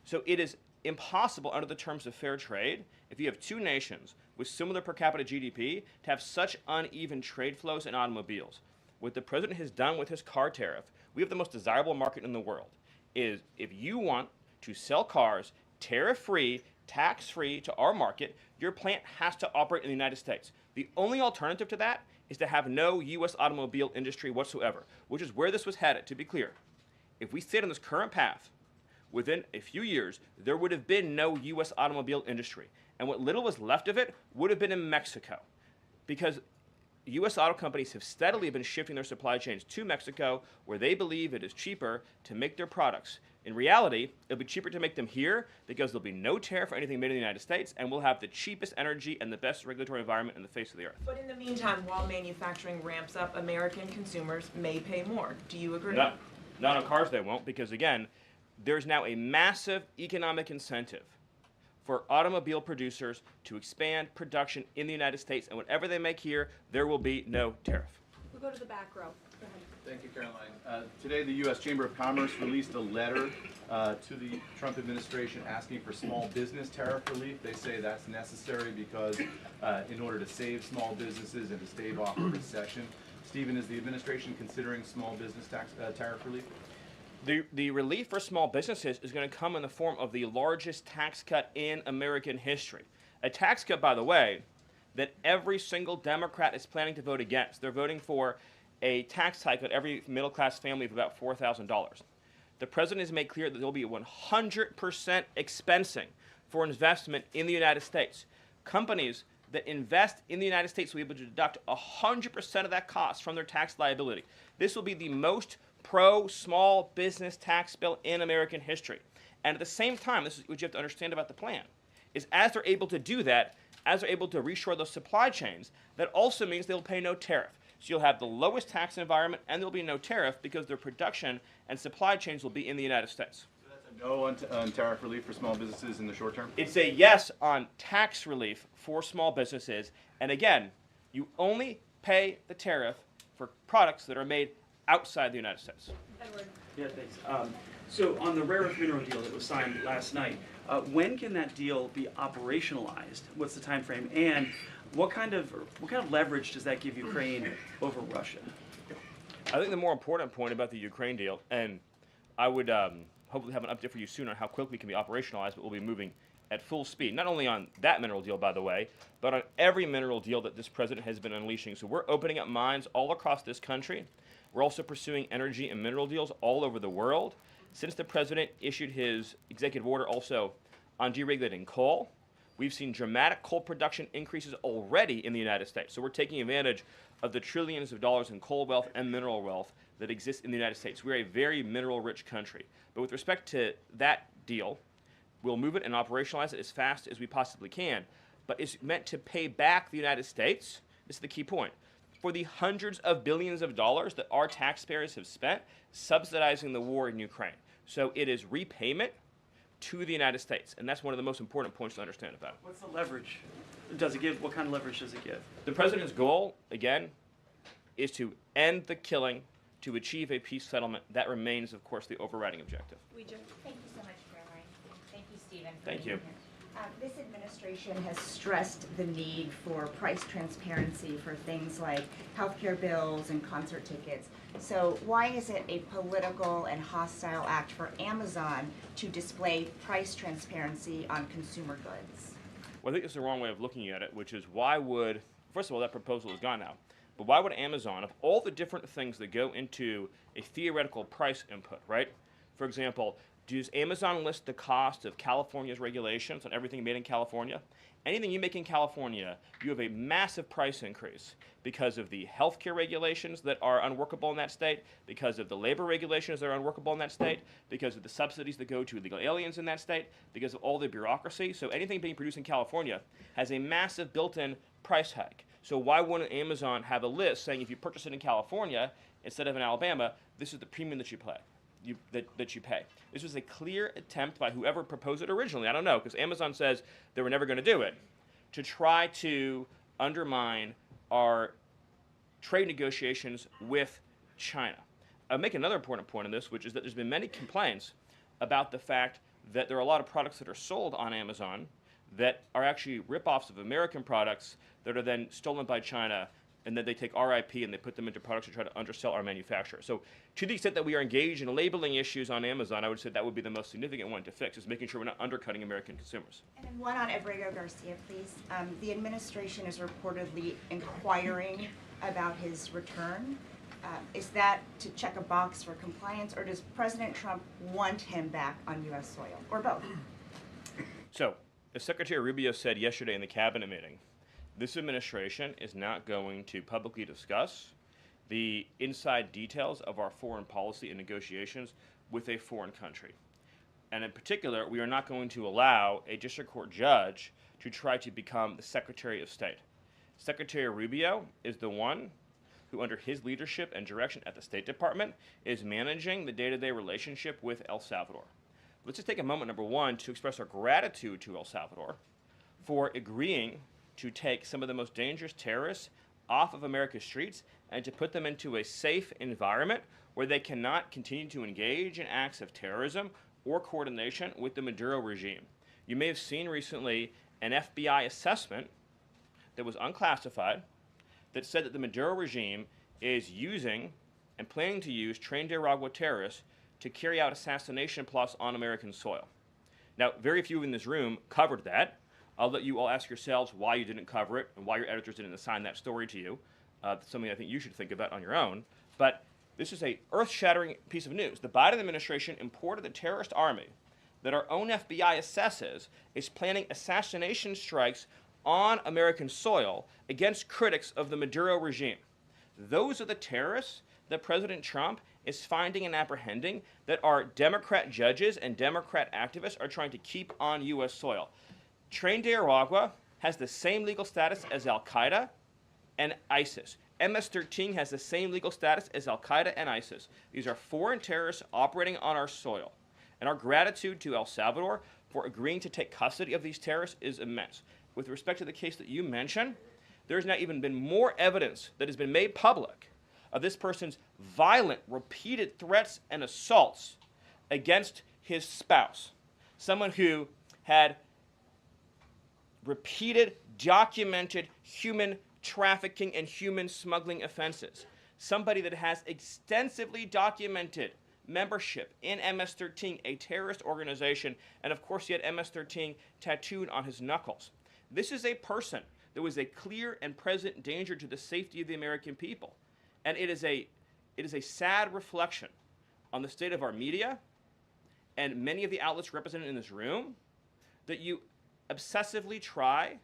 So it is impossible under the terms of fair trade, if you have two nations with similar per capita GDP, to have such uneven trade flows in automobiles. What the president has done with his car tariff, we have the most desirable market in the world, is if you want to sell cars tariff-free, tax-free to our market, your plant has to operate in the United States. The only alternative to that is to have no U.S. automobile industry whatsoever, which is where this was headed, to be clear. If we stayed on this current path, within a few years, there would have been no U.S. automobile industry. And what little was left of it would have been in Mexico. Because U.S. auto companies have steadily been shifting their supply chains to Mexico, where they believe it is cheaper to make their products. In reality, it'll be cheaper to make them here because there'll be no tariff for anything made in the United States, and we'll have the cheapest energy and the best regulatory environment in the face of the earth. But in the meantime, while manufacturing ramps up, American consumers may pay more. Do you agree? Not on cars they won't, because again, there's now a massive economic incentive for automobile producers to expand production in the United States, and whatever they make here, there will be no tariff. We'll go to the back row. Go ahead. Thank you, Caroline. Today, the U.S. Chamber of Commerce released a letter to the Trump administration asking for small business tariff relief. They say that's necessary because in order to save small businesses and to stave off a recession. Stephen, is the administration considering small business tariff relief? The relief for small businesses is going to come in the form of the largest tax cut in American history. A tax cut, by the way, that every single Democrat is planning to vote against. They're voting for a tax hike on every middle-class family of about $4,000. The president has made clear that there will be 100% expensing for investment in the United States. Companies that invest in the United States will be able to deduct 100% of that cost from their tax liability. This will be the most pro-small business tax bill in American history. And at the same time, this is what you have to understand about the plan, is as they're able to do that, as they're able to reshore those supply chains, that also means they'll pay no tariff. So you'll have the lowest tax environment and there'll be no tariff because their production and supply chains will be in the United States. So that's a no on tariff relief for small businesses in the short term? It's a yes on tax relief for small businesses. And again, you only pay the tariff for products that are made outside the United States. Edward. Yeah, thanks. So on the rare earth mineral deal that was signed last night, when can that deal be operationalized? What's the time frame? And what kind of leverage does that give Ukraine over Russia? I think the more important point about the Ukraine deal, and I would hopefully have an update for you soon on how quickly it can be operationalized, but we'll be moving at full speed, not only on that mineral deal, by the way, but on every mineral deal that this president has been unleashing. So we're opening up mines all across this country. We're also pursuing energy and mineral deals all over the world. Since the president issued his executive order also on deregulating coal, we've seen dramatic coal production increases already in the United States. So we're taking advantage of the trillions of dollars in coal wealth and mineral wealth that exists in the United States. We're a very mineral-rich country. But with respect to that deal, we'll move it and operationalize it as fast as we possibly can. But it's meant to pay back the United States, this is the key point, for the hundreds of billions of dollars that our taxpayers have spent subsidizing the war in Ukraine. So it is repayment to the United States, and that's one of the most important points to understand about it. What's the leverage? Does it give? What kind of leverage does it give? The president's goal, again, is to end the killing, to achieve a peace settlement. That remains, of course, the overriding objective. Thank you so much, Caroline. Thank you, Stephen. Thank you. This administration has stressed the need for price transparency for things like healthcare bills and concert tickets. So why is it a political and hostile act for Amazon to display price transparency on consumer goods? Well, I think it's the wrong way of looking at it, which is why would, first of all, that proposal is gone now, but why would Amazon, of all the different things that go into a theoretical price input, right? For example, Does Amazon list the cost of California's regulations on everything made in California? Anything you make in California, you have a massive price increase because of the healthcare regulations that are unworkable in that state, because of the labor regulations that are unworkable in that state, because of the subsidies that go to illegal aliens in that state, because of all the bureaucracy. So anything being produced in California has a massive built-in price hike. So why wouldn't Amazon have a list saying if you purchase it in California instead of in Alabama, this is the premium that you pay? That you pay. This was a clear attempt by whoever proposed it originally, I don't know, because Amazon says they were never going to do it, to try to undermine our trade negotiations with China. I'll make another important point on this, which is that there's been many complaints about the fact that there are a lot of products that are sold on Amazon that are actually ripoffs of American products that are then stolen by China, and then they take our IP and they put them into products to try to undersell our manufacturers. So to the extent that we are engaged in labeling issues on Amazon, I would say that would be the most significant one to fix, is making sure we're not undercutting American consumers. And then one on Abrego Garcia, please. The administration is reportedly inquiring about his return. Is that to check a box for compliance, or does President Trump want him back on U.S. soil, or both? So, as Secretary Rubio said yesterday in the cabinet meeting, this administration is not going to publicly discuss the inside details of our foreign policy and negotiations with a foreign country. And in particular, we are not going to allow a district court judge to try to become the Secretary of State. Secretary Rubio is the one who, under his leadership and direction at the State Department, is managing the day-to-day relationship with El Salvador. Let's just take a moment, number one, to express our gratitude to El Salvador for agreeing to take some of the most dangerous terrorists off of America's streets and to put them into a safe environment where they cannot continue to engage in acts of terrorism or coordination with the Maduro regime. You may have seen recently an FBI assessment that was unclassified that said that the Maduro regime is using and planning to use trained Aragua terrorists to carry out assassination plots on American soil. Now, very few in this room covered that. I'll let you all ask yourselves why you didn't cover it and why your editors didn't assign that story to you. That's something I think you should think about on your own. But this is a earth-shattering piece of news. The Biden administration imported the terrorist army that our own FBI assesses is planning assassination strikes on American soil against critics of the Maduro regime. Those are the terrorists that President Trump is finding and apprehending that our Democrat judges and Democrat activists are trying to keep on U.S. soil. Train de Aragua has the same legal status as Al-Qaeda and ISIS. MS-13 has the same legal status as Al-Qaeda and ISIS. These are foreign terrorists operating on our soil. And our gratitude to El Salvador for agreeing to take custody of these terrorists is immense. With respect to the case that you mentioned, there's now even been more evidence that has been made public of this person's violent, repeated threats and assaults against his spouse. Someone who had repeated, documented human trafficking and human smuggling offenses. Somebody that has extensively documented membership in MS-13, a terrorist organization, and of course he had MS-13 tattooed on his knuckles. This is a person that was a clear and present danger to the safety of the American people. And it is a sad reflection on the state of our media and many of the outlets represented in this room that you obsessively try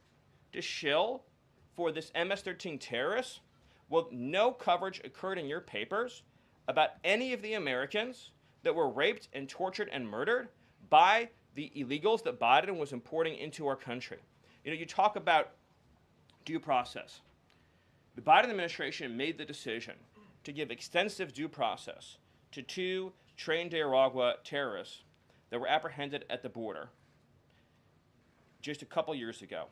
to shill for this MS-13 terrorist while no coverage occurred in your papers about any of the Americans that were raped and tortured and murdered by the illegals that Biden was importing into our country. You know, you talk about due process. The Biden administration made the decision to give extensive due process to two trained de Aragua terrorists that were apprehended at the border just a couple years ago.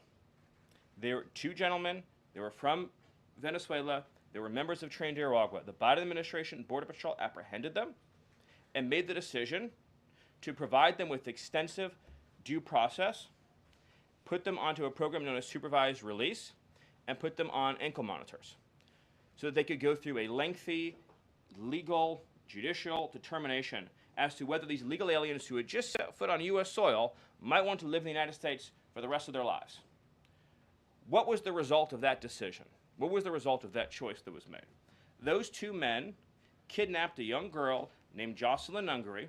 They were two gentlemen. They were from Venezuela. They were members of trained de Aragua. The Biden administration Border Patrol apprehended them and made the decision to provide them with extensive due process, put them onto a program known as supervised release, and put them on ankle monitors so that they could go through a lengthy legal, judicial determination as to whether these legal aliens who had just set foot on U.S. soil might want to live in the United States for the rest of their lives. What was the result of that decision? What was the result of that choice that was made? Those two men kidnapped a young girl named Jocelyn Ungary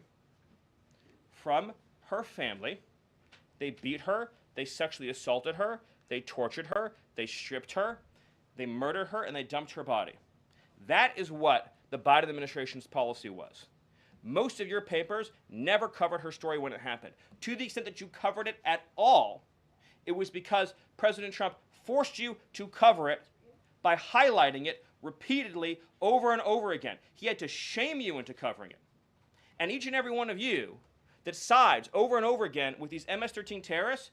from her family. They beat her, they sexually assaulted her, they tortured her, they stripped her, they murdered her, and they dumped her body. That is what the Biden administration's policy was. Most of your papers never covered her story when it happened. To the extent that you covered it at all, it was because President Trump forced you to cover it by highlighting it repeatedly over and over again. He had to shame you into covering it. And each and every one of you that sides over and over again with these MS-13 terrorists,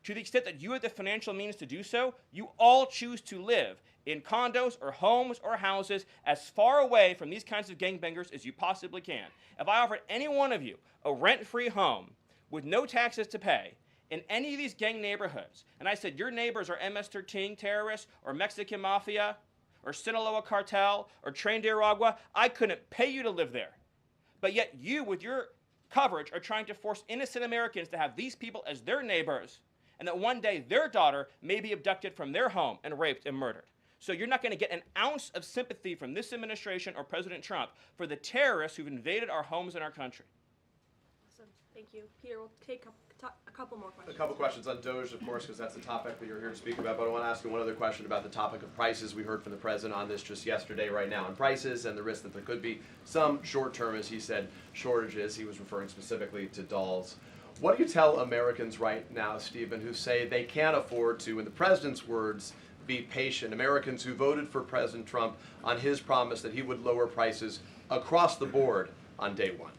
to the extent that you have the financial means to do so, you all choose to live in condos or homes or houses as far away from these kinds of gangbangers as you possibly can. If I offered any one of you a rent-free home with no taxes to pay in any of these gang neighborhoods, and I said your neighbors are MS-13 terrorists or Mexican mafia or Sinaloa cartel or Tren de Aragua, I couldn't pay you to live there. But yet you, with your coverage, are trying to force innocent Americans to have these people as their neighbors, and that one day their daughter may be abducted from their home and raped and murdered. So you're not going to get an ounce of sympathy from this administration or President Trump for the terrorists who've invaded our homes and our country. Awesome. Thank you. Peter, we'll take a couple more questions. A couple questions on Doge, of course, because that's the topic that you're here to speak about. But I want to ask you one other question about the topic of prices. We heard from the president on this just yesterday, right now, on prices and the risk that there could be some short-term, as he said, shortages. He was referring specifically to dolls. What do you tell Americans right now, Stephen, who say they can't afford to, in the president's words, be patient? Americans who voted for President Trump on his promise that he would lower prices across the board on day one.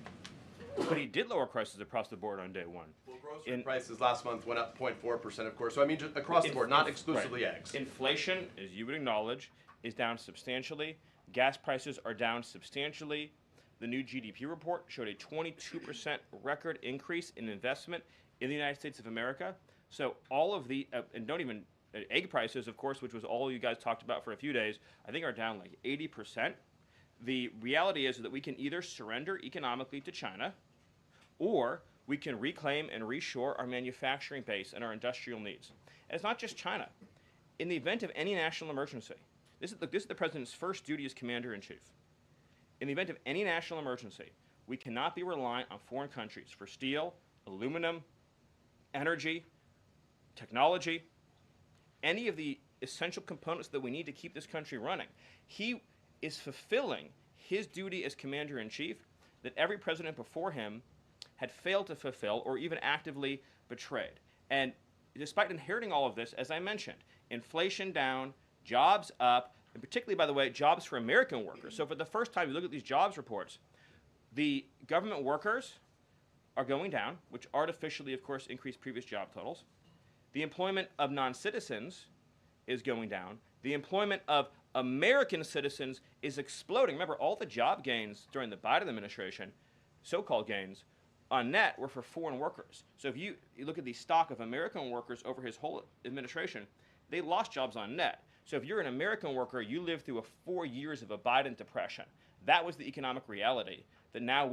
But he did lower prices across the board on day one. Well, grocery prices last month went up 0.4%, of course. So I mean, just across the board, not exclusively eggs. Inflation, as you would acknowledge, is down substantially. Gas prices are down substantially. The new GDP report showed a 22% record increase in investment in the United States of America. So all of the, and don't even, egg prices, of course, which was all you guys talked about for a few days, I think are down like 80%. The reality is that we can either surrender economically to China, or we can reclaim and reshore our manufacturing base and our industrial needs. And it's not just China. In the event of any national emergency, this is the president's first duty as commander-in-chief. In the event of any national emergency, we cannot be reliant on foreign countries for steel, aluminum, energy, technology, any of the essential components that we need to keep this country running. He is fulfilling his duty as commander-in-chief that every president before him had failed to fulfill or even actively betrayed. And despite inheriting all of this, as I mentioned, inflation down, jobs up, and particularly, by the way, jobs for American workers. So for the first time, you look at these jobs reports, the government workers are going down, which artificially, of course, increased previous job totals. The employment of non-citizens is going down. The employment of American citizens is exploding. Remember, all the job gains during the Biden administration, so-called gains, on net were for foreign workers. So if you look at the stock of American workers over his whole administration, they lost jobs on net. So if you're an American worker, you lived through 4 years of a Biden depression. That was the economic reality that now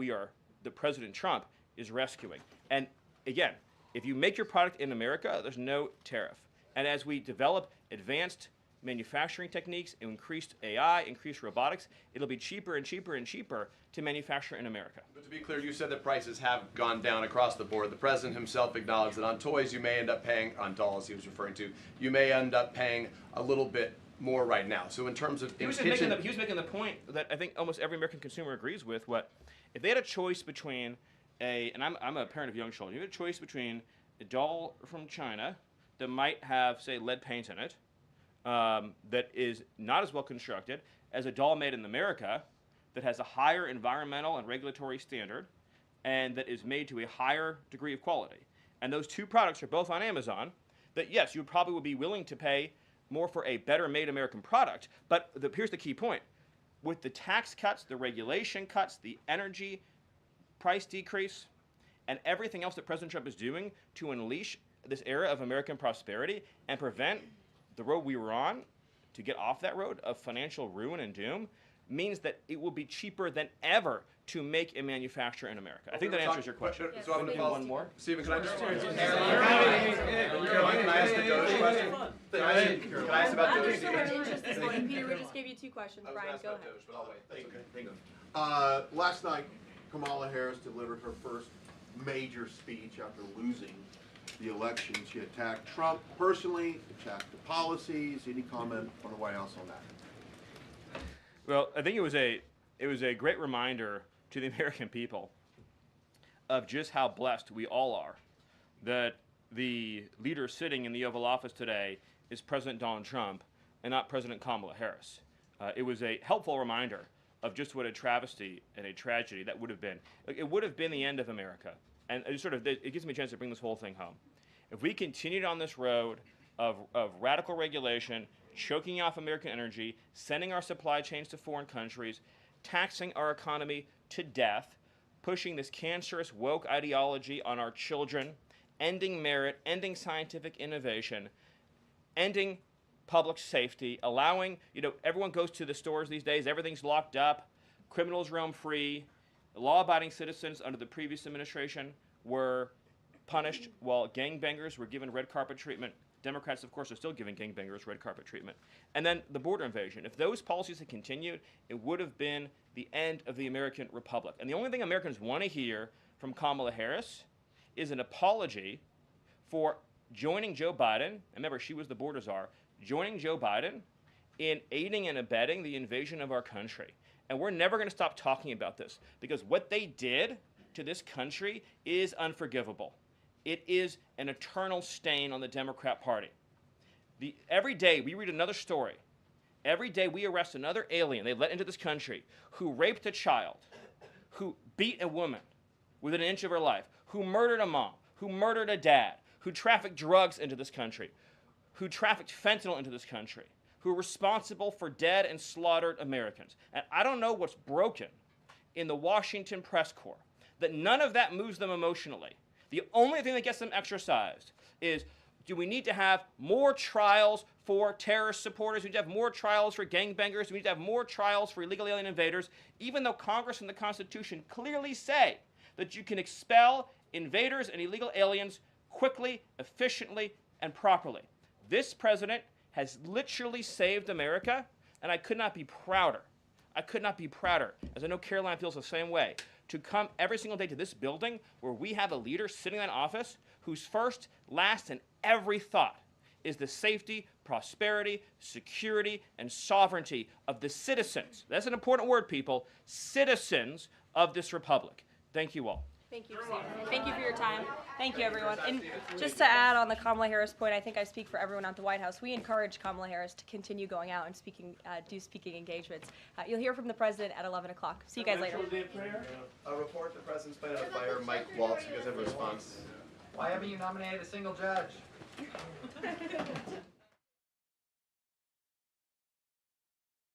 that President Trump is rescuing. And again, if you make your product in America, there's no tariff. And as we develop advanced manufacturing techniques, increased AI, increased robotics, it'll be cheaper and cheaper and cheaper to manufacture in America. But to be clear, you said that prices have gone down across the board. The president himself acknowledged that on toys you may end up paying, on dolls he was referring to, you may end up paying a little bit more right now. So in terms of he was making the point that I think almost every American consumer agrees with. If they had a choice between and I'm a parent of young children, you had a choice between a doll from China that might have, say, lead paint in it, that is not as well constructed as a doll made in America that has a higher environmental and regulatory standard and that is made to a higher degree of quality. And those two products are both on Amazon, that yes, you probably would be willing to pay more for a better made American product, but here's the key point. With the tax cuts, the regulation cuts, the energy price decrease, and everything else that President Trump is doing to unleash this era of American prosperity and prevent the road we were on to get off that road of financial ruin and doom, means that it will be cheaper than ever to make and manufacture in America. I think that answers your question. So I'm going to follow one more. Stephen, can I just... Caroline, can I ask the Doge question? Can I ask about Doge? Peter, we just gave you 2 questions. Brian, go ahead. Last night, Kamala Harris delivered her first major speech after losing the election. She attacked Trump personally, attacked the policies. Any comment from the White House on that? Well, I think it was a great reminder to the American people of just how blessed we all are that the leader sitting in the Oval Office today is President Donald Trump and not President Kamala Harris. It was a helpful reminder of just what a travesty and a tragedy that would have been. It would have been the end of America. And it gives me a chance to bring this whole thing home. If we continued on this road of radical regulation, choking off American energy, sending our supply chains to foreign countries, taxing our economy to death, pushing this cancerous woke ideology on our children, ending merit, ending scientific innovation, ending public safety, allowing, everyone goes to the stores these days, everything's locked up, criminals roam free, law-abiding citizens under the previous administration were punished while gangbangers were given red carpet treatment. Democrats, of course, are still giving gangbangers red carpet treatment. And then the border invasion. If those policies had continued, it would have been the end of the American Republic. And the only thing Americans want to hear from Kamala Harris is an apology for joining Joe Biden, and remember, she was the border czar, joining Joe Biden in aiding and abetting the invasion of our country. And we're never going to stop talking about this because what they did to this country is unforgivable. It is an eternal stain on the Democrat Party. Every day we read another story. Every day we arrest another alien they let into this country who raped a child, who beat a woman within an inch of her life, who murdered a mom, who murdered a dad, who trafficked drugs into this country, who trafficked fentanyl into this country, who are responsible for dead and slaughtered Americans. And I don't know what's broken in the Washington press corps, that none of that moves them emotionally. The only thing that gets them exercised is, do we need to have more trials for terrorist supporters? Do we need to have more trials for gangbangers? Do we need to have more trials for illegal alien invaders? Even though Congress and the Constitution clearly say that you can expel invaders and illegal aliens quickly, efficiently, and properly. This president has literally saved America, and I could not be prouder. I could not be prouder, as I know Karoline feels the same way, to come every single day to this building where we have a leader sitting in office whose first, last, and every thought is the safety, prosperity, security, and sovereignty of the citizens. That's an important word, people. Citizens of this republic. Thank you all. Thank you, Steve. Thank you for your time. Thank you, everyone. And just to add on the Kamala Harris point, I think I speak for everyone at the White House. We encourage Kamala Harris to continue going out and do speaking engagements. You'll hear from the president at 11 o'clock. See you guys later. A report, the president's planning to fire Mike Waltz. You guys have a response? Why haven't you nominated a single judge?